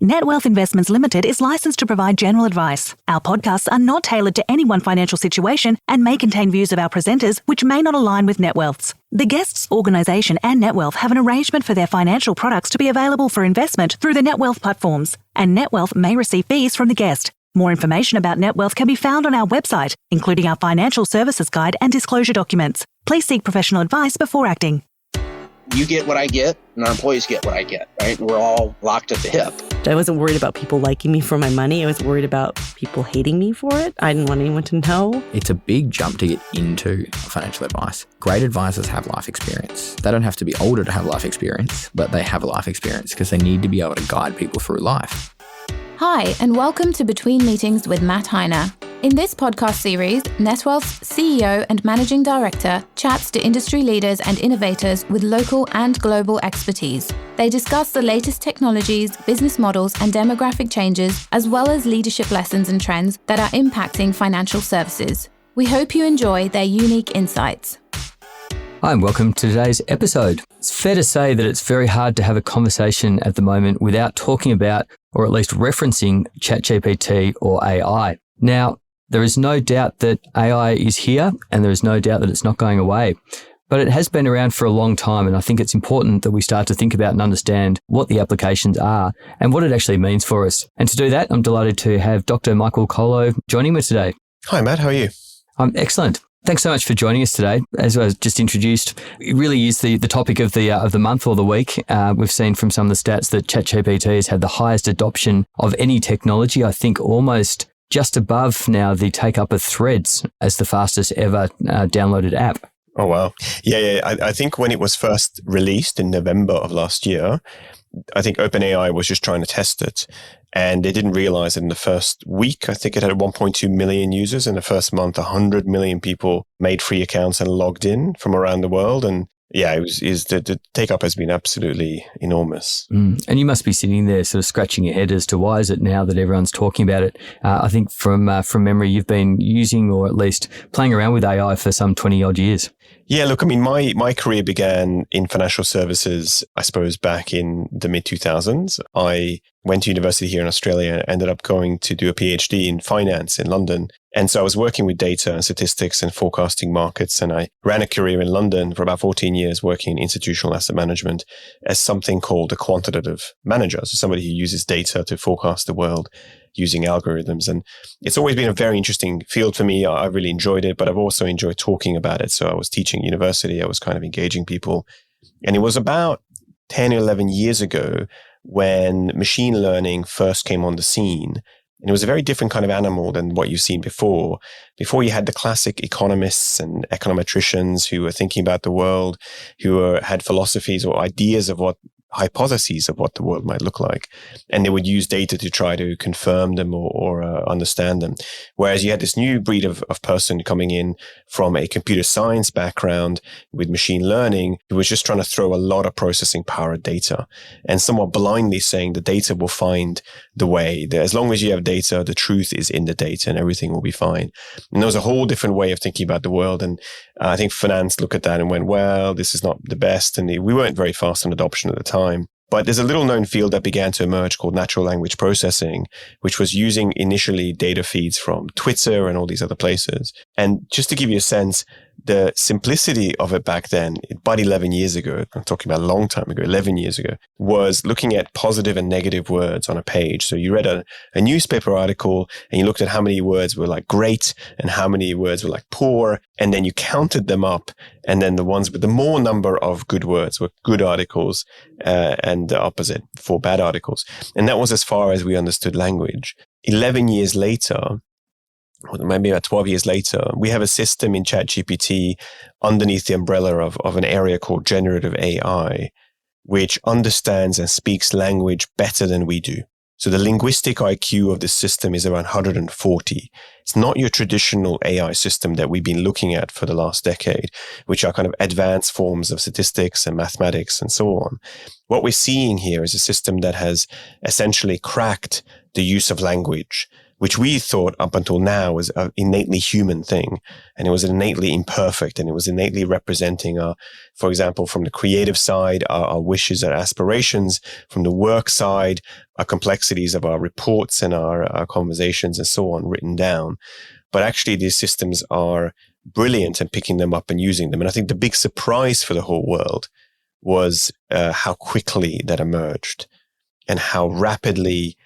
Net Wealth Investments Limited is licensed to provide general advice. Our podcasts are not tailored to any one financial situation and may contain views of our presenters which may not align with Net Wealth's. The guests' organisation and Net Wealth have an arrangement for their financial products to be available for investment through the Net Wealth platforms, and Net Wealth may receive fees from the guest. More information about Net Wealth can be found on our website, including our financial services guide and disclosure documents. Please seek professional advice before acting. You get what I get, and our employees get what I get, right? We're all locked at the hip. I wasn't worried about people liking me for my money. I was worried about people hating me for it. I didn't want anyone to know. It's a big jump to get into financial advice. Great advisors have life experience. They don't have to be older to have life experience, but they have a life experience because they need to be able to guide people through life. Hi, and welcome to Between Meetings with Matt Heiner. In this podcast series, NetWealth's CEO and Managing Director chats to industry leaders and innovators with local and global expertise. They discuss the latest technologies, business models, and demographic changes, as well as leadership lessons and trends that are impacting financial services. We hope you enjoy their unique insights. Hi, and welcome to today's episode. It's fair to say that it's very hard to have a conversation at the moment without talking about, or at least referencing, ChatGPT or AI. Now, there is no doubt that AI is here, and there is no doubt that it's not going away. But it has been around for a long time, and I think it's important that we start to think about and understand what the applications are and what it actually means for us. And to do that, I'm delighted to have Dr. Micheal Kollo joining me today. Hi, Matt. How are you? I'm excellent. Thanks so much for joining us today. As I was just introduced, it really is the topic of the month or the week. We've seen from some of the stats that ChatGPT has had the highest adoption of any technology. I think almost just above now the take-up of Threads as the fastest ever downloaded app. Oh, wow. Yeah. I think when it was first released in November of last year, I think OpenAI was just trying to test it. And they didn't realize that in the first week, I think it had 1.2 million users. In the first month, 100 million people made free accounts and logged in from around the world. And yeah, the take-up has been absolutely enormous. And you must be sitting there sort of scratching your head as to why is it now that everyone's talking about it. I think from memory, you've been using or at least playing around with AI for some 20-odd years. Yeah, look, I mean, my career began in financial services, I suppose, back in the mid-2000s. I went to university here in Australia, ended up going to do a PhD in finance in London. And so I was working with data and statistics and forecasting markets. And I ran a career in London for about 14 years working in institutional asset management as something called a quantitative manager. So somebody who uses data to forecast the world using algorithms. And it's always been a very interesting field for me. I really enjoyed it, but I've also enjoyed talking about it. So I was teaching at university. I was kind of engaging people. And it was about 10 or 11 years ago when machine learning first came on the scene. And it was a very different kind of animal than what you've seen before. Before you had the classic economists and econometricians who were thinking about the world, who had philosophies or ideas of what hypotheses of what the world might look like. And they would use data to try to confirm them or understand them. Whereas you had this new breed of person coming in from a computer science background with machine learning, who was just trying to throw a lot of processing power at data and somewhat blindly saying the data will find the way. As long as you have data, the truth is in the data and everything will be fine. And there was a whole different way of thinking about the world. And I think finance looked at that and went, well, this is not the best. And we weren't very fast on adoption at the time. But there's a little known field that began to emerge called natural language processing, which was using initially data feeds from Twitter and all these other places. And just to give you a sense, the simplicity of it back then, about 11 years ago, I'm talking about a long time ago, 11 years ago, was looking at positive and negative words on a page. So you read a newspaper article and you looked at how many words were like great and how many words were like poor. And then you counted them up. And then the ones with the more number of good words were good articles and the opposite for bad articles. And that was as far as we understood language. 11 years later, or maybe about 12 years later, we have a system in ChatGPT underneath the umbrella of an area called generative AI, which understands and speaks language better than we do. So the linguistic IQ of the system is around 140. It's not your traditional AI system that we've been looking at for the last decade, which are kind of advanced forms of statistics and mathematics and so on. What we're seeing here is a system that has essentially cracked the use of language, which we thought up until now was an innately human thing. And it was innately imperfect, and it was innately representing for example, from the creative side, our wishes and aspirations, from the work side, our complexities of our reports and our conversations and so on written down. But actually these systems are brilliant at picking them up and using them. And I think the big surprise for the whole world was how quickly that emerged and how rapidly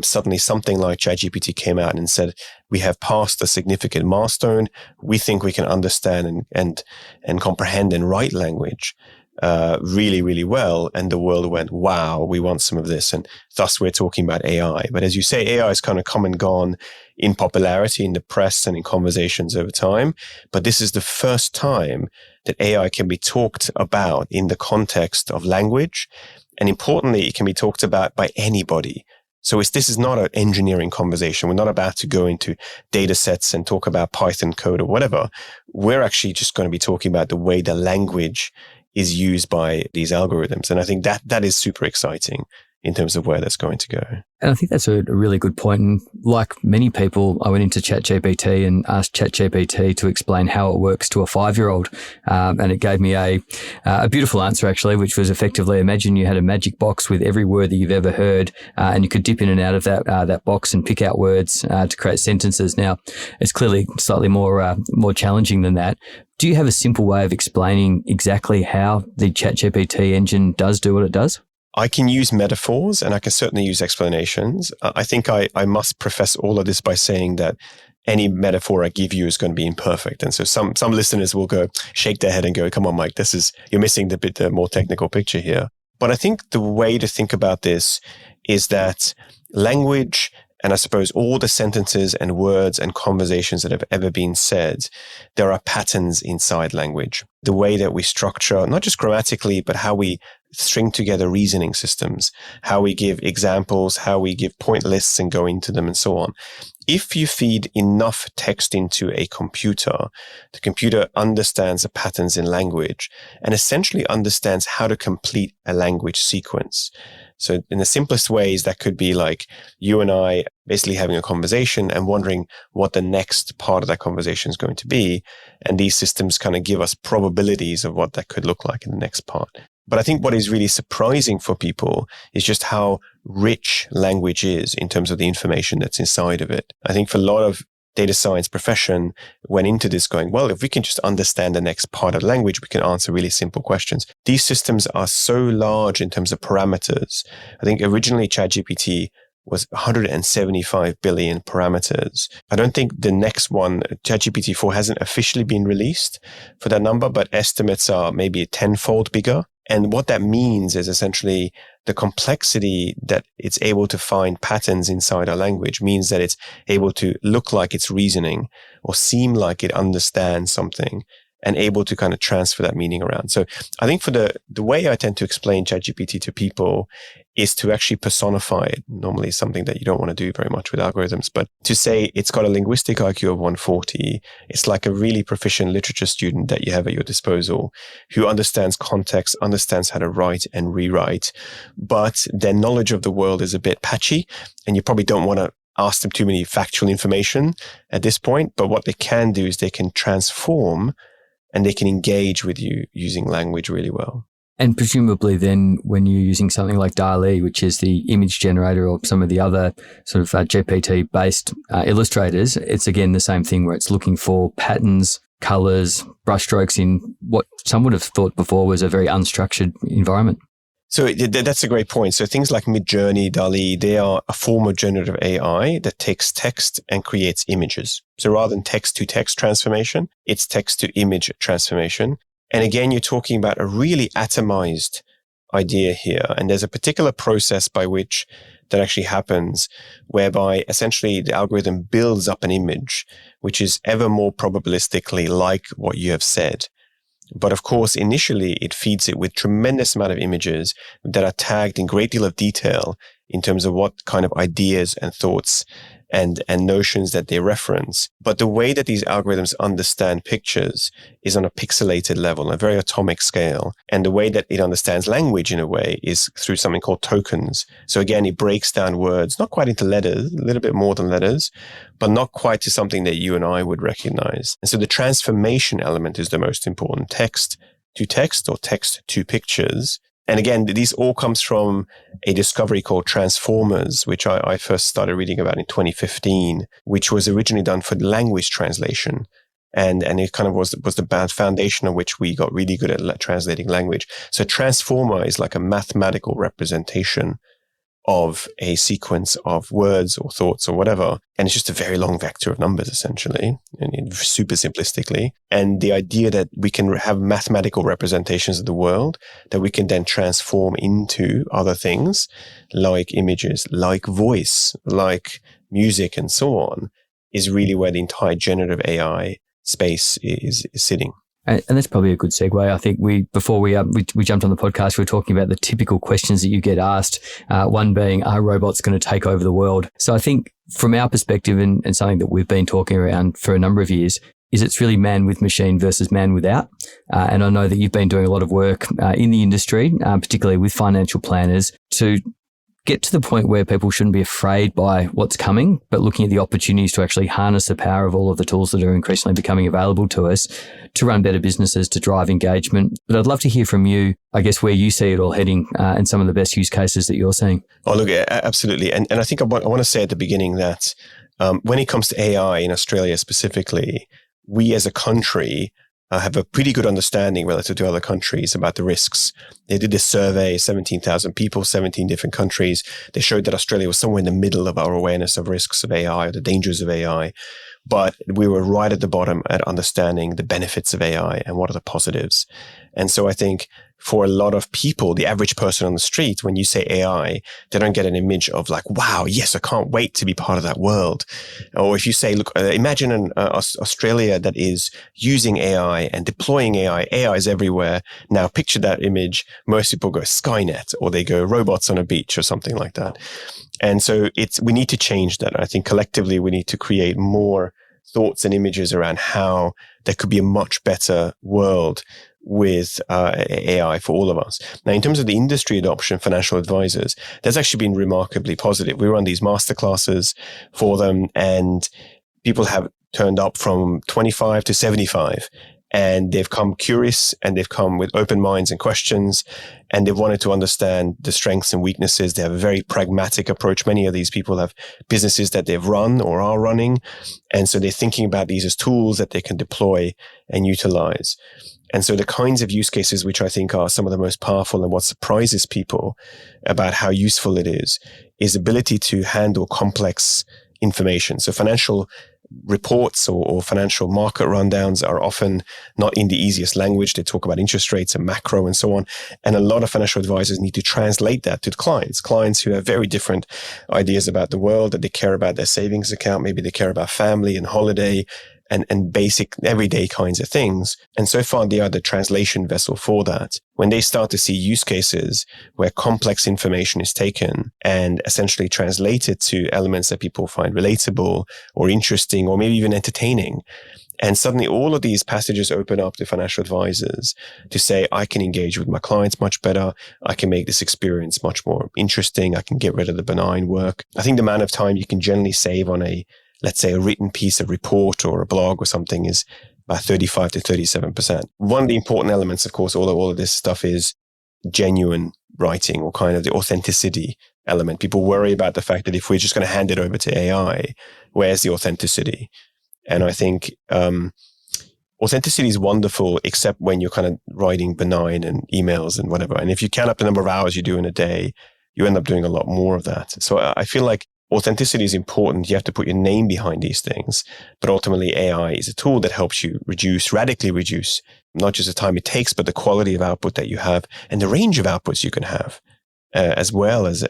suddenly something like ChatGPT came out and said, we have passed a significant milestone. We think we can understand and comprehend and write language really, really well. And the world went, wow, we want some of this. And thus we're talking about AI. But as you say, AI has kind of come and gone in popularity in the press and in conversations over time. But this is the first time that AI can be talked about in the context of language. And importantly, it can be talked about by anybody. So this is not an engineering conversation. We're not about to go into data sets and talk about Python code or whatever. We're actually just going to be talking about the way the language is used by these algorithms. And I think that is super exciting in terms of where that's going to go. And I think that's a really good point. And like many people, I went into ChatGPT and asked ChatGPT to explain how it works to a 5-year-old. And it gave me a beautiful answer, actually, which was effectively, imagine you had a magic box with every word that you've ever heard, and you could dip in and out of that box and pick out words to create sentences. Now, it's clearly slightly more challenging than that. Do you have a simple way of explaining exactly how the ChatGPT engine does do what it does? I can use metaphors and I can certainly use explanations. I think I must preface all of this by saying that any metaphor I give you is going to be imperfect. And so some listeners will go shake their head and go, come on, Mike, you're missing the more technical picture here. But I think the way to think about this is that language, and I suppose all the sentences and words and conversations that have ever been said, there are patterns inside language. The way that we structure, not just grammatically, but how we string together reasoning systems, how we give examples, how we give point lists and go into them and so on. If you feed enough text into a computer, the computer understands the patterns in language and essentially understands how to complete a language sequence. So in the simplest ways, that could be like you and I basically having a conversation and wondering what the next part of that conversation is going to be. And these systems kind of give us probabilities of what that could look like in the next part. But I think what is really surprising for people is just how rich language is in terms of the information that's inside of it. I think for a lot of data science profession went into this going, well, if we can just understand the next part of language, we can answer really simple questions. These systems are so large in terms of parameters. I think originally ChatGPT was 175 billion parameters. I don't think the next one, ChatGPT-4, hasn't officially been released for that number, but estimates are maybe tenfold bigger. And what that means is essentially the complexity that it's able to find patterns inside our language means that it's able to look like it's reasoning or seem like it understands something and able to kind of transfer that meaning around. So I think for the way I tend to explain ChatGPT to people is to actually personify it. Normally something that you don't want to do very much with algorithms, but to say it's got a linguistic IQ of 140, it's like a really proficient literature student that you have at your disposal who understands context, understands how to write and rewrite, but their knowledge of the world is a bit patchy and you probably don't want to ask them too many factual information at this point. But what they can do is they can transform and they can engage with you using language really well. And presumably then when you're using something like DALL-E, which is the image generator, or some of the other sort of GPT-based illustrators, it's again the same thing where it's looking for patterns, colors, brushstrokes in what some would have thought before was a very unstructured environment. So that's a great point. So things like Midjourney, DALL-E, they are a form of generative AI that takes text and creates images. So rather than text-to-text transformation, it's text-to-image transformation. And again, you're talking about a really atomized idea here. And there's a particular process by which that actually happens, whereby essentially the algorithm builds up an image, which is ever more probabilistically like what you have said. But of course, initially, it feeds it with tremendous amount of images that are tagged in great deal of detail in terms of what kind of ideas and thoughts and notions that they reference. But the way that these algorithms understand pictures is on a pixelated level, a very atomic scale. And the way that it understands language in a way is through something called tokens. So again, it breaks down words, not quite into letters, a little bit more than letters, but not quite to something that you and I would recognize. And so the transformation element is the most important. Text to text or text to pictures. And again, this all comes from a discovery called transformers, which I first started reading about in 2015, which was originally done for language translation. And it kind of was the bad foundation on which we got really good at translating language. So transformer is like a mathematical representation of a sequence of words or thoughts or whatever. And it's just a very long vector of numbers, essentially, and super simplistically. And the idea that we can have mathematical representations of the world that we can then transform into other things like images, like voice, like music, and so on, is really where the entire generative AI space is sitting. And that's probably a good segue. I think before we jumped on the podcast, we were talking about the typical questions that you get asked. One being, are robots going to take over the world? So I think from our perspective and something that we've been talking around for a number of years is it's really man with machine versus man without. And I know that you've been doing a lot of work in the industry, particularly with financial planners, to get to the point where people shouldn't be afraid by what's coming, but looking at the opportunities to actually harness the power of all of the tools that are increasingly becoming available to us to run better businesses, to drive engagement. But I'd love to hear from you, I guess, where you see it all heading and some of the best use cases that you're seeing. Oh, look, absolutely. And I think I want to say at the beginning that when it comes to AI in Australia specifically, we as a country have a pretty good understanding relative to other countries about the risks. They did this survey, 17,000 people, 17 different countries. They showed that Australia was somewhere in the middle of our awareness of risks of AI or the dangers of AI. But we were right at the bottom at understanding the benefits of AI and what are the positives. And so I think for a lot of people, the average person on the street, when you say AI, they don't get an image of like, wow, yes, I can't wait to be part of that world. Or if you say, look, imagine an Australia that is using AI and deploying AI. AI is everywhere. Now picture that image. Most people go Skynet or they go robots on a beach or something like that. And so we need to change that. I think collectively we need to create more thoughts and images around how there could be a much better world with AI for all of us. Now, in terms of the industry adoption, financial advisors, that's actually been remarkably positive. We run these masterclasses for them and people have turned up from 25 to 75. And they've come curious and they've come with open minds and questions and they've wanted to understand the strengths and weaknesses. They have a very pragmatic approach. Many of these people have businesses that they've run or are running. And so they're thinking about these as tools that they can deploy and utilize. And so the kinds of use cases which I think are some of the most powerful and what surprises people about how useful it is ability to handle complex information. So financial reports or financial market rundowns are often not in the easiest language. They talk about interest rates and macro and so on. And a lot of financial advisors need to translate that to the clients who have very different ideas about the world, that they care about their savings account. Maybe they care about family and holiday and basic everyday kinds of things. And so far, they are the translation vessel for that. When they start to see use cases where complex information is taken and essentially translated to elements that people find relatable or interesting or maybe even entertaining, and suddenly all of these passages open up to financial advisors to say, I can engage with my clients much better. I can make this experience much more interesting. I can get rid of the benign work. I think the amount of time you can generally save on let's say a written piece of report or a blog or something is about 35 to 37%. One of the important elements, of course, all of this stuff is genuine writing or kind of the authenticity element. People worry about the fact that if we're just going to hand it over to AI, where's the authenticity? And I think authenticity is wonderful, except when you're kind of writing benign and emails and whatever. And if you count up the number of hours you do in a day, you end up doing a lot more of that. So I feel like authenticity is important. You have to put your name behind these things. But ultimately, AI is a tool that helps you radically reduce, not just the time it takes, but the quality of output that you have and the range of outputs you can have, as well as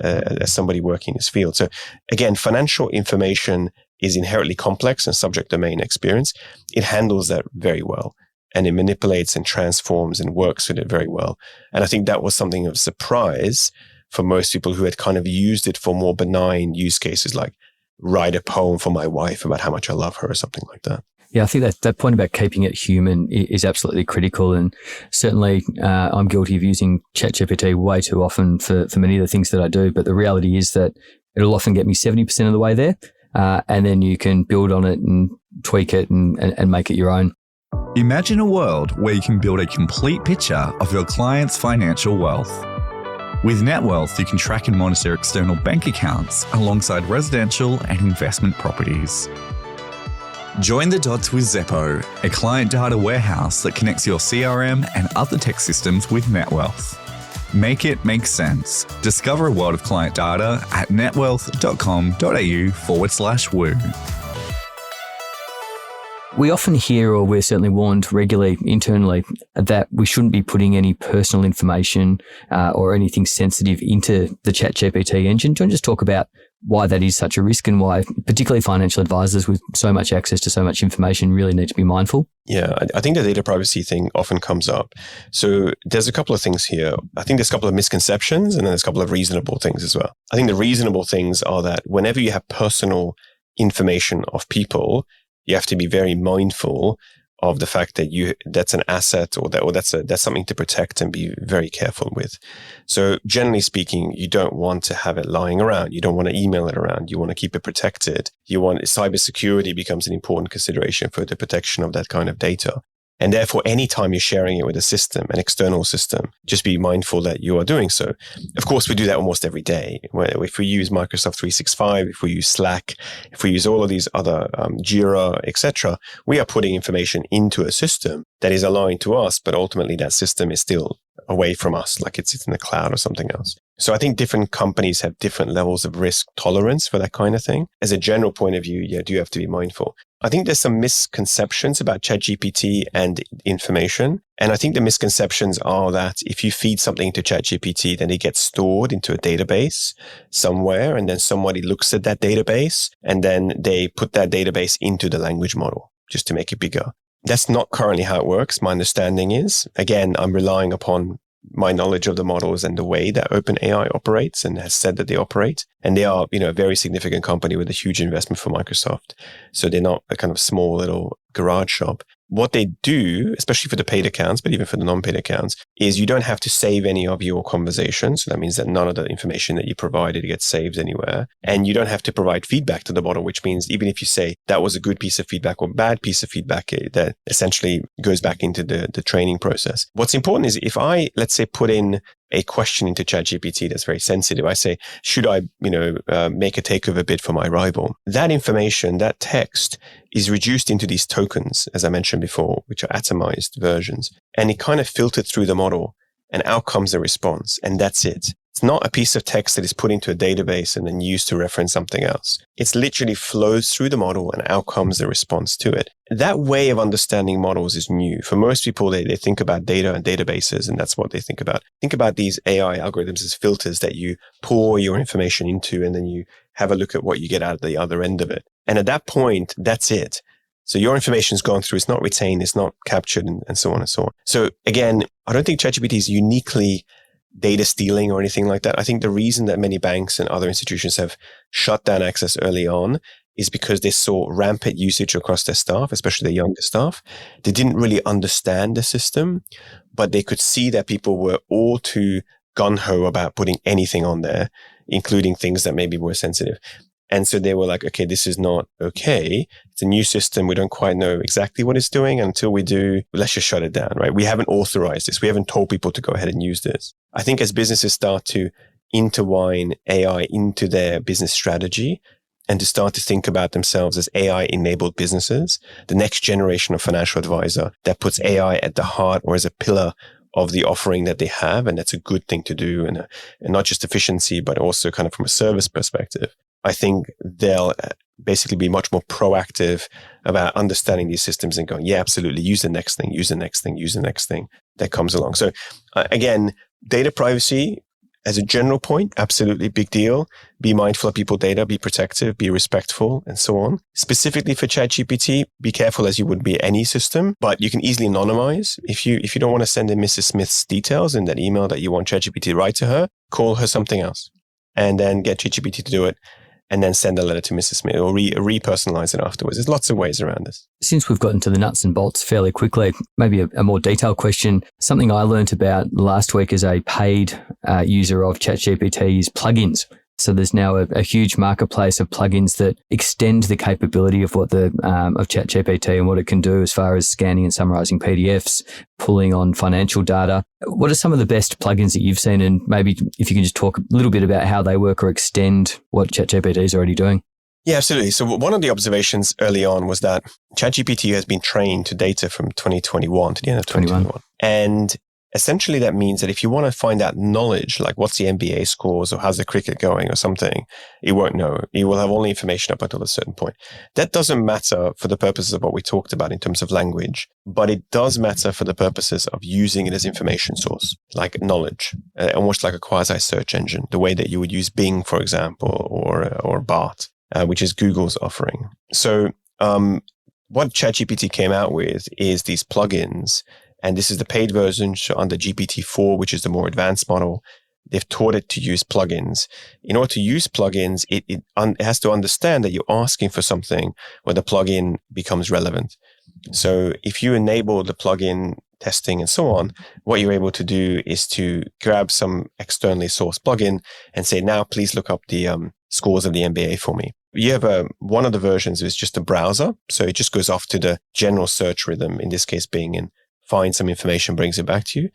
somebody working in this field. So again, financial information is inherently complex and subject domain experience. It handles that very well. And it manipulates and transforms and works with it very well. And I think that was something of surprise for most people who had kind of used it for more benign use cases like write a poem for my wife about how much I love her or something like that. Yeah, I think that point about keeping it human is absolutely critical. And certainly I'm guilty of using ChatGPT way too often for many of the things that I do. But the reality is that it'll often get me 70% of the way there. And then you can build on it and tweak it and make it your own. Imagine a world where you can build a complete picture of your client's financial wealth. With NetWealth, you can track and monitor external bank accounts alongside residential and investment properties. Join the dots with Xeppo, a client data warehouse that connects your CRM and other tech systems with NetWealth. Make it make sense. Discover a world of client data at netwealth.com.au/woo. We often hear, or we're certainly warned regularly internally, that we shouldn't be putting any personal information or anything sensitive into the ChatGPT engine. Do you want to just talk about why that is such a risk and why particularly financial advisors with so much access to so much information really need to be mindful? Yeah, I think the data privacy thing often comes up. So there's a couple of things here. I think there's a couple of misconceptions and then there's a couple of reasonable things as well. I think the reasonable things are that whenever you have personal information of people, you have to be very mindful of the fact that that's an asset or that's something to protect and be very careful with. So generally speaking, you don't want to have it lying around. You don't want to email it around. You want to keep it protected. Cybersecurity becomes an important consideration for the protection of that kind of data. And therefore, anytime you're sharing it with a system, an external system, just be mindful that you are doing so. Of course, we do that almost every day. If we use Microsoft 365, if we use Slack, if we use all of these other Jira, etc., we are putting information into a system that is aligned to us, but ultimately that system is still away from us, like it's in the cloud or something else. So I think different companies have different levels of risk tolerance for that kind of thing. As a general point of view, you do have to be mindful. I think there's some misconceptions about ChatGPT and information. And I think the misconceptions are that if you feed something to ChatGPT, then it gets stored into a database somewhere, and then somebody looks at that database, and then they put that database into the language model just to make it bigger. That's not currently how it works. My understanding is, again, I'm relying upon my knowledge of the models and the way that OpenAI operates and has said that they operate. And they are, a very significant company with a huge investment for Microsoft. So they're not a kind of small little garage shop. What they do, especially for the paid accounts, but even for the non-paid accounts, is you don't have to save any of your conversations. So that means that none of the information that you provided gets saved anywhere. And you don't have to provide feedback to the model, which means even if you say that was a good piece of feedback or bad piece of feedback, that essentially goes back into the training process. What's important is if I, let's say, put in a question into ChatGPT that's very sensitive. I say, should I, make a takeover bid for my rival? That information, that text is reduced into these tokens, as I mentioned before, which are atomized versions. And it kind of filtered through the model and out comes a response. And that's it. It's not a piece of text that is put into a database and then used to reference something else. It's literally flows through the model and out comes the response to it. That way of understanding models is new. For most people, they think about data and databases, and that's what they think about. Think about these AI algorithms as filters that you pour your information into, and then you have a look at what you get out of the other end of it. And at that point, that's it. So your information's gone through, it's not retained, it's not captured, and so on and so on. So again, I don't think ChatGPT is uniquely data stealing or anything like that. I think the reason that many banks and other institutions have shut down access early on is because they saw rampant usage across their staff, especially the younger staff. They didn't really understand the system, but they could see that people were all too gung-ho about putting anything on there, including things that maybe were sensitive. And so they were like, okay, this is not okay. It's a new system. We don't quite know exactly what it's doing. Until we do, let's just shut it down, right? We haven't authorized this. We haven't told people to go ahead and use this. I think as businesses start to intertwine AI into their business strategy and to start to think about themselves as AI-enabled businesses, the next generation of financial advisor that puts AI at the heart or as a pillar of the offering that they have, and that's a good thing to do, and not just efficiency, but also kind of from a service perspective. I think they'll basically be much more proactive about understanding these systems and going, yeah, absolutely, use the next thing, use the next thing, use the next thing that comes along. So again, data privacy as a general point, absolutely big deal. Be mindful of people's data, be protective, be respectful, and so on. Specifically for ChatGPT, be careful as you would be any system, but you can easily anonymize. If you don't want to send in Mrs. Smith's details in that email that you want ChatGPT to write to her, call her something else and then get ChatGPT to do it. and then send a letter to Mrs. Smith or re-personalize it afterwards. There's lots of ways around this. Since we've gotten to the nuts and bolts fairly quickly, maybe a more detailed question. Something I learned about last week as a paid user of ChatGPT is plugins. So there's now a huge marketplace of plugins that extend the capability of what of ChatGPT and what it can do as far as scanning and summarizing PDFs, pulling on financial data. What are some of the best plugins that you've seen? And maybe if you can just talk a little bit about how they work or extend what ChatGPT is already doing. Yeah, absolutely. So one of the observations early on was that ChatGPT has been trained to data from 2021 to the end of 2021. And essentially, that means that if you want to find out knowledge, like what's the NBA scores or how's the cricket going or something, it won't know. It will have only information up until a certain point. That doesn't matter for the purposes of what we talked about in terms of language, but it does matter for the purposes of using it as information source, like knowledge, almost like a quasi-search engine, the way that you would use Bing, for example, or Bart, which is Google's offering. So what ChatGPT came out with is these plugins. And this is the paid version under GPT-4, which is the more advanced model. They've taught it to use plugins. In order to use plugins, it has to understand that you're asking for something where the plugin becomes relevant. So if you enable the plugin testing and so on, what you're able to do is to grab some externally sourced plugin and say, now please look up the scores of the NBA for me. You have one of the versions is just a browser. So it just goes off to the general search rhythm, in this case being in find some information, brings it back to you.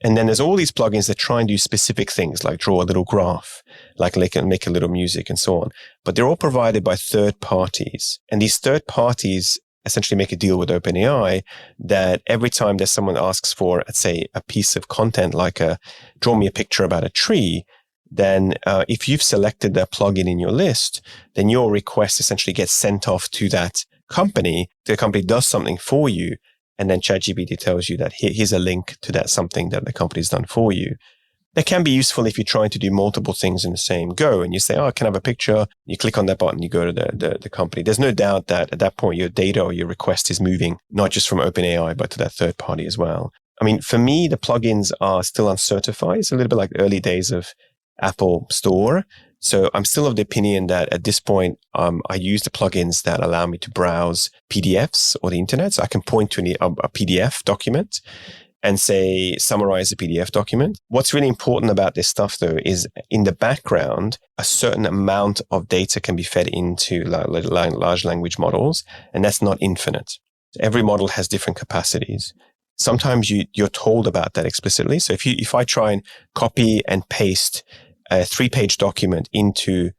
And then there's all these plugins that try and do specific things, like draw a little graph, like make a little music and so on. But they're all provided by third parties. And these third parties essentially make a deal with OpenAI that every time that someone asks for, let's say, a piece of content, like draw me a picture about a tree, then if you've selected that plugin in your list, then your request essentially gets sent off to that company. The company does something for you. And then ChatGPT tells you that here's a link to that something that the company's done for you. That can be useful if you're trying to do multiple things in the same go. And you say, I can have a picture. You click on that button, you go to the company. There's no doubt that at that point, your data or your request is moving, not just from OpenAI, but to that third party as well. I mean, for me, the plugins are still uncertified. It's a little bit like the early days of Apple Store. So I'm still of the opinion that at this point, I use the plugins that allow me to browse PDFs or the internet. So I can point to a PDF document and say, summarize the PDF document. What's really important about this stuff, though, is in the background, a certain amount of data can be fed into large language models, and that's not infinite. Every model has different capacities. Sometimes you're told about that explicitly. So if I try and copy and paste a 3-page document into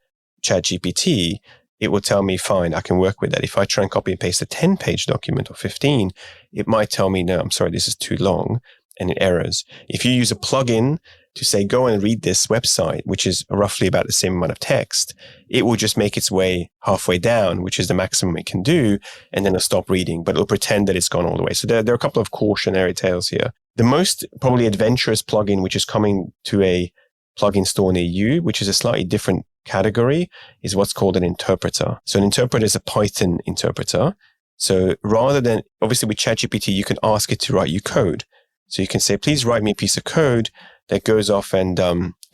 ChatGPT, it will tell me, fine, I can work with that. If I try and copy and paste a 10-page document or 15, it might tell me, no, I'm sorry, this is too long, and it errors. If you use a plugin to say, go and read this website, which is roughly about the same amount of text, it will just make its way halfway down, which is the maximum it can do, and then it'll stop reading, but it'll pretend that it's gone all the way. So there are a couple of cautionary tales here. The most probably adventurous plugin, which is coming to a plugin store near you, which is a slightly different category, is what's called an interpreter. So an interpreter is a Python interpreter. So rather than, obviously with ChatGPT, you can ask it to write you code. So you can say, please write me a piece of code that goes off and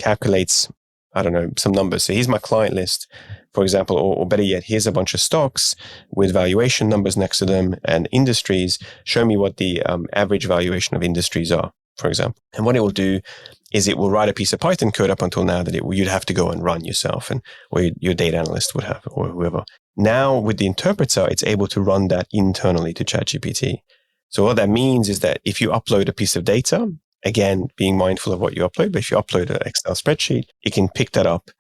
calculates, I don't know, some numbers. So here's my client list, for example, or better yet, here's a bunch of stocks with valuation numbers next to them and industries. Show me what the average valuation of industries are, for example. And what it will do is it will write a piece of Python code up until now that you'd have to go and run yourself, or your data analyst would have, or whoever. Now with the interpreter, it's able to run that internally to ChatGPT. So what that means is that if you upload a piece of data, again, being mindful of what you upload, but if you upload an Excel spreadsheet, it can pick that up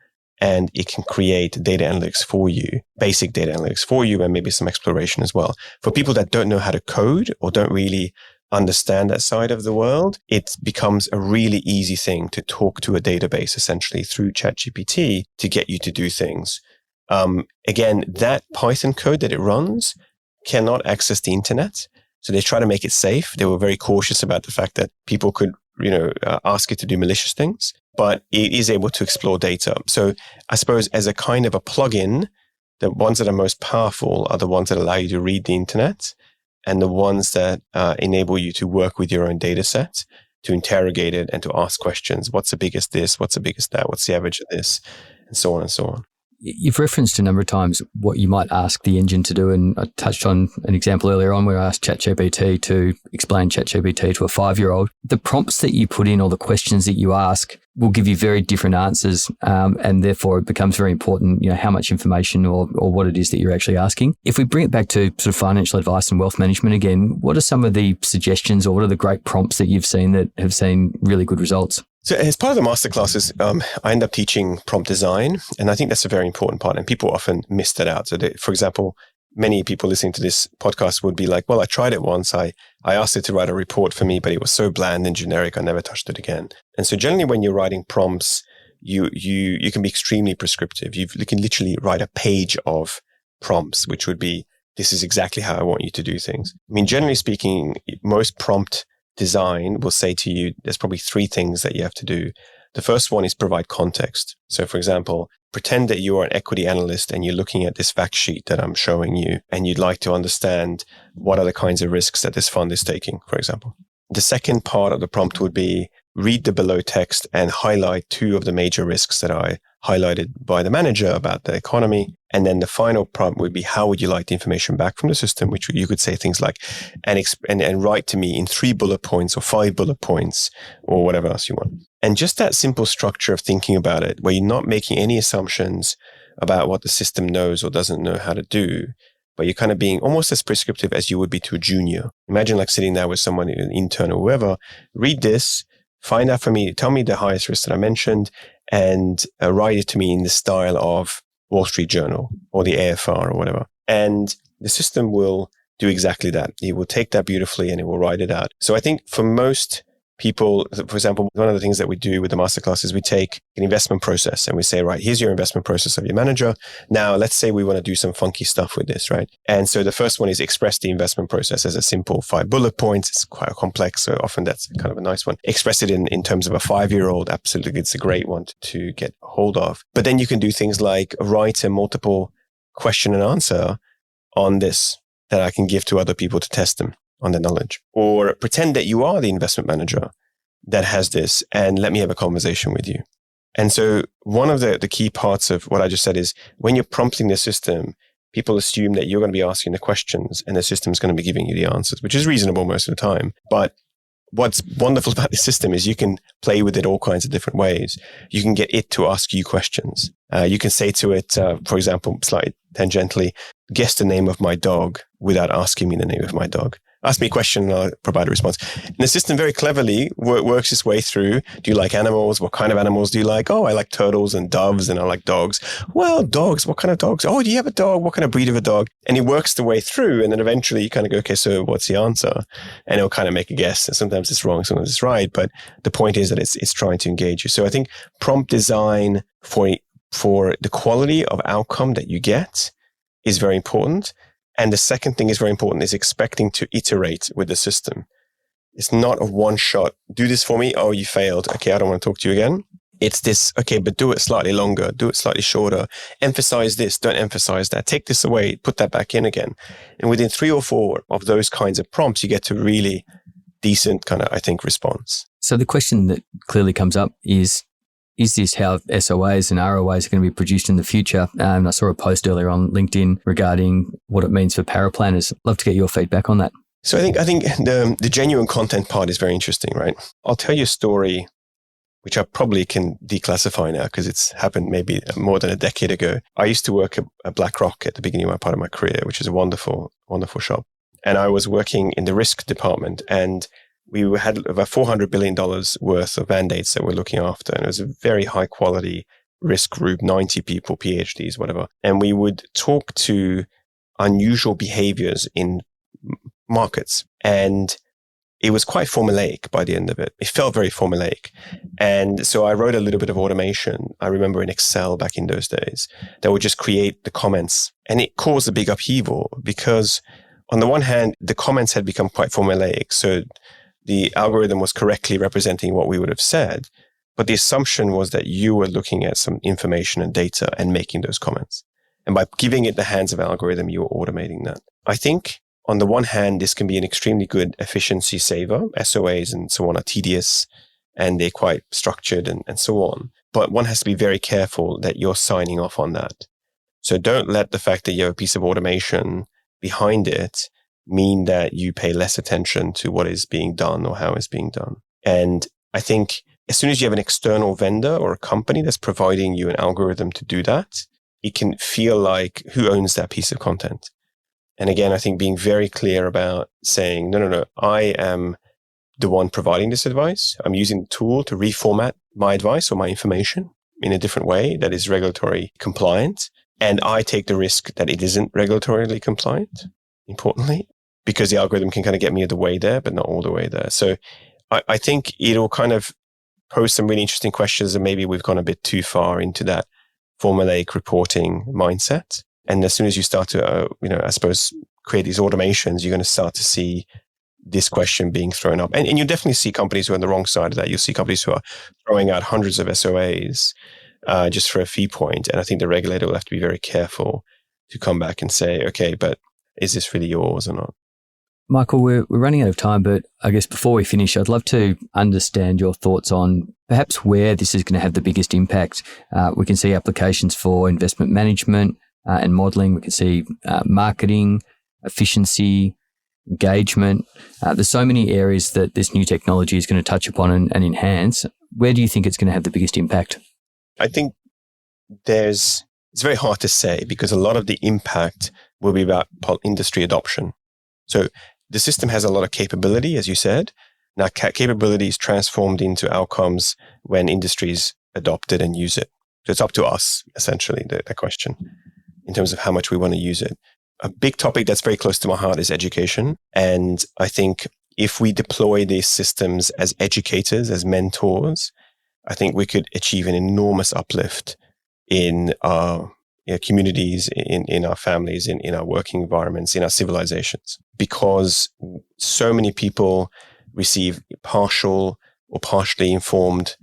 and it can create data analytics for you, basic data analytics for you, and maybe some exploration as well. For people that don't know how to code or don't really understand that side of the world, it becomes a really easy thing to talk to a database essentially through ChatGPT to get you to do things. Again, that Python code that it runs cannot access the internet. So they try to make it safe. They were very cautious about the fact that people could, ask it to do malicious things, but it is able to explore data. So I suppose as a kind of a plugin, the ones that are most powerful are the ones that allow you to read the internet, and the ones that enable you to work with your own data set, to interrogate it and to ask questions. What's the biggest this? What's the biggest that? What's the average of this? And so on and so on. You've referenced a number of times what you might ask the engine to do, and I touched on an example earlier on where I asked ChatGPT to explain ChatGPT to a 5-year-old. The prompts that you put in or the questions that you ask will give you very different answers, and therefore it becomes very important, how much information or what it is that you're actually asking. If we bring it back to sort of financial advice and wealth management again, what are some of the suggestions or what are the great prompts that you've seen that have seen really good results? So as part of the masterclasses, I end up teaching prompt design, and I think that's a very important part, and people often miss that out. So for example, many people listening to this podcast would be like, well, I tried it once. I asked it to write a report for me, but it was so bland and generic, I never touched it again. And so generally when you're writing prompts, you can be extremely prescriptive. You can literally write a page of prompts, which would be, this is exactly how I want you to do things. I mean, generally speaking, most prompt design will say to you, there's probably 3 things that you have to do. The first one is provide context. So for example, pretend that you are an equity analyst and you're looking at this fact sheet that I'm showing you, and you'd like to understand what are the kinds of risks that this fund is taking, for example. The second part of the prompt would be read the below text and highlight 2 of the major risks that I highlighted by the manager about the economy. And then the final prompt would be, how would you like the information back from the system? Which you could say things like, and write to me in 3 bullet points or 5 bullet points or whatever else you want. And just that simple structure of thinking about it, where you're not making any assumptions about what the system knows or doesn't know how to do, but you're kind of being almost as prescriptive as you would be to a junior. Imagine like sitting there with someone, an intern or whoever, read this, find out for me, tell me the highest risk that I mentioned, and write it to me in the style of Wall Street Journal or the AFR or whatever. And the system will do exactly that. It will take that beautifully and it will write it out. So I think for most people, for example, one of the things that we do with the masterclass is we take an investment process and we say, right, here's your investment process of your manager. Now, let's say we want to do some funky stuff with this, right? And so the first one is express the investment process as a simple 5 bullet points. It's quite complex, so often that's kind of a nice one. Express it in terms of a 5-year-old. Absolutely, it's a great one to get hold of. But then you can do things like write a multiple question and answer on this that I can give to other people to test them on their knowledge, or pretend that you are the investment manager that has this and let me have a conversation with you. And so one of the key parts of what I just said is when you're prompting the system, people assume that you're going to be asking the questions and the system's going to be giving you the answers, which is reasonable most of the time. But what's wonderful about the system is you can play with it all kinds of different ways. You can get it to ask you questions. You can say to it, for example, slightly tangentially, guess the name of my dog without asking me the name of my dog. Ask me a question and I'll provide a response. And the system very cleverly works its way through. Do you like animals? What kind of animals do you like? Oh, I like turtles and doves and I like dogs. Well, dogs, what kind of dogs? Oh, do you have a dog? What kind of breed of a dog? And it works the way through. And then eventually you kind of go, okay, so what's the answer? And it'll kind of make a guess. And sometimes it's wrong, sometimes it's right. But the point is that it's trying to engage you. So I think prompt design for the quality of outcome that you get is very important. And the second thing is very important is expecting to iterate with the system. It's not a one shot. Do this for me. Oh, you failed. Okay, I don't want to talk to you again. It's this, okay, but do it slightly longer, do it slightly shorter. Emphasize this, don't emphasize that. Take this away, put that back in again. And within 3 or 4 of those kinds of prompts, you get to really decent kind of, I think, response. So the question that clearly comes up is this how SOAs and ROAs are going to be produced in the future? I saw a post earlier on LinkedIn regarding what it means for paraplanners. I'd love to get your feedback on that. So I think the genuine content part is very interesting, right? I'll tell you a story, which I probably can declassify now because it's happened maybe more than a decade ago. I used to work at BlackRock at the beginning of my part of my career, which is a wonderful, wonderful shop. And I was working in the risk department, and we had about $400 billion worth of mandates that we're looking after. And it was a very high quality risk group, 90 people, PhDs, whatever. And we would talk to unusual behaviors in markets. And it was quite formulaic by the end of it. It felt very formulaic. And so I wrote a little bit of automation, I remember in Excel back in those days, that would just create the comments. And it caused a big upheaval because on the one hand, the comments had become quite formulaic. So the algorithm was correctly representing what we would have said, but the assumption was that you were looking at some information and data and making those comments. And by giving it the hands of algorithm, you were automating that. I think on the one hand, this can be an extremely good efficiency saver. SOAs and so on are tedious and they're quite structured and so on. but one has to be very careful that you're signing off on that. So don't let the fact that you have a piece of automation behind it mean that you pay less attention to what is being done or how it's being done. And I think as soon as you have an external vendor or a company that's providing you an algorithm to do that, it can feel like who owns that piece of content. And again, I think being very clear about saying, no, I am the one providing this advice. I'm using the tool to reformat my advice or my information in a different way that is regulatory compliant. And I take the risk that it isn't regulatorily compliant, importantly, because the algorithm can kind of get me the way there, but not all the way there. So I think it'll kind of pose some really interesting questions, and maybe we've gone a bit too far into that formulaic reporting mindset. And as soon as you start to, I suppose, create these automations, you're going to start to see this question being thrown up. And you definitely see companies who are on the wrong side of that. You'll see companies who are throwing out hundreds of SOAs just for a fee point. And I think the regulator will have to be very careful to come back and say, okay, but is this really yours or not? Micheal, we're running out of time, but I guess before we finish, I'd love to understand your thoughts on perhaps where this is going to have the biggest impact. We can see applications for investment management and modeling. We can see marketing, efficiency, engagement. There's so many areas that this new technology is going to touch upon and enhance. Where do you think it's going to have the biggest impact? I think it's very hard to say because a lot of the impact will be about industry adoption. So the system has a lot of capability, as you said. Now, capability is transformed into outcomes when industries adopt it and use it. So it's up to us, essentially, the question, in terms of how much we want to use it. A big topic that's very close to my heart is education. And I think if we deploy these systems as educators, as mentors, I think we could achieve an enormous uplift in our communities, in our families, in our working environments, in our civilizations, because so many people receive partial or partially informed,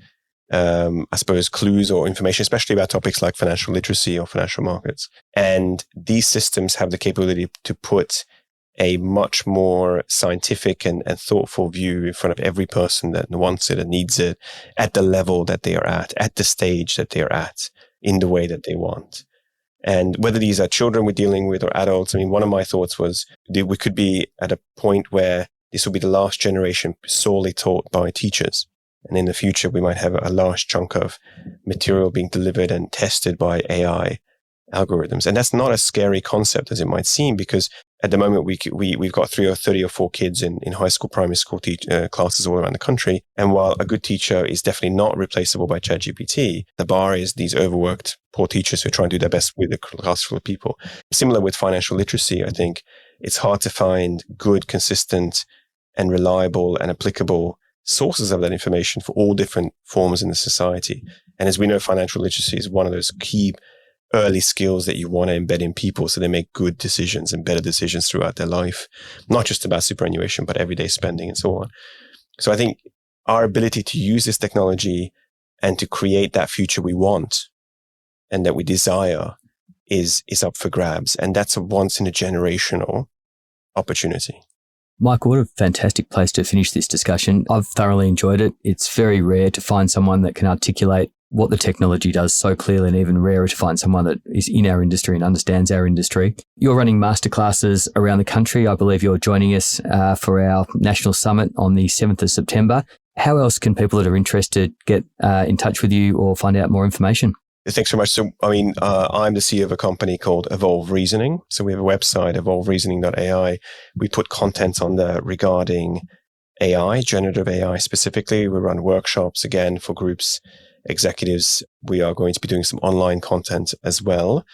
clues or information, especially about topics like financial literacy or financial markets. And these systems have the capability to put a much more scientific and thoughtful view in front of every person that wants it and needs it at the level that they are at the stage that they are at, in the way that they want. And whether these are children we're dealing with or adults, one of my thoughts was that we could be at a point where this will be the last generation solely taught by teachers. And in the future, we might have a large chunk of material being delivered and tested by AI algorithms. And that's not a scary concept as it might seem, because at the moment, we've got 30 or 4 kids in high school, primary school classes all around the country. And while a good teacher is definitely not replaceable by ChatGPT, the bar is these overworked poor teachers who are trying to do their best with a class full of people. Similar with financial literacy, I think it's hard to find good, consistent, and reliable and applicable sources of that information for all different forms in the society. And as we know, financial literacy is one of those key early skills that you want to embed in people so they make good decisions and better decisions throughout their life, not just about superannuation, but everyday spending and so on. So I think our ability to use this technology and to create that future we want and that we desire is up for grabs. And that's a once in a generational opportunity. Micheal, what a fantastic place to finish this discussion. I've thoroughly enjoyed it. It's very rare to find someone that can articulate what the technology does so clearly, and even rarer to find someone that is in our industry and understands our industry. You're running masterclasses around the country. I believe you're joining us for our national summit on the 7th of September. How else can people that are interested get in touch with you or find out more information? Thanks so much. So, I'm the CEO of a company called Evolve Reasoning. So we have a website, evolvereasoning.ai. We put content on there regarding AI, generative AI specifically. We run workshops again for groups, executives. We are going to be doing some online content as well.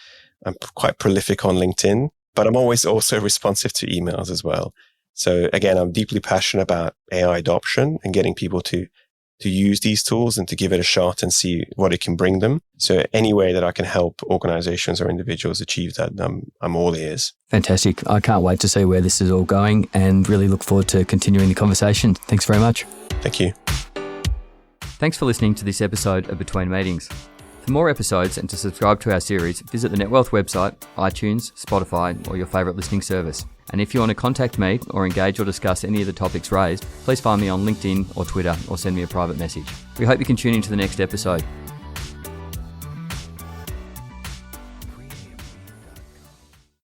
I'm quite prolific on LinkedIn, but I'm always also responsive to emails as well. So again, I'm deeply passionate about AI adoption and getting people to use these tools and to give it a shot and see what it can bring them. So any way that I can help organizations or individuals achieve that, I'm all ears. Fantastic. I can't wait to see where this is all going and really look forward to continuing the conversation. Thanks very much. Thank you. Thanks for listening to this episode of Between Meetings. For more episodes and to subscribe to our series, visit the NetWealth website, iTunes, Spotify, or your favourite listening service. And if you want to contact me or engage or discuss any of the topics raised, please find me on LinkedIn or Twitter or send me a private message. We hope you can tune into the next episode.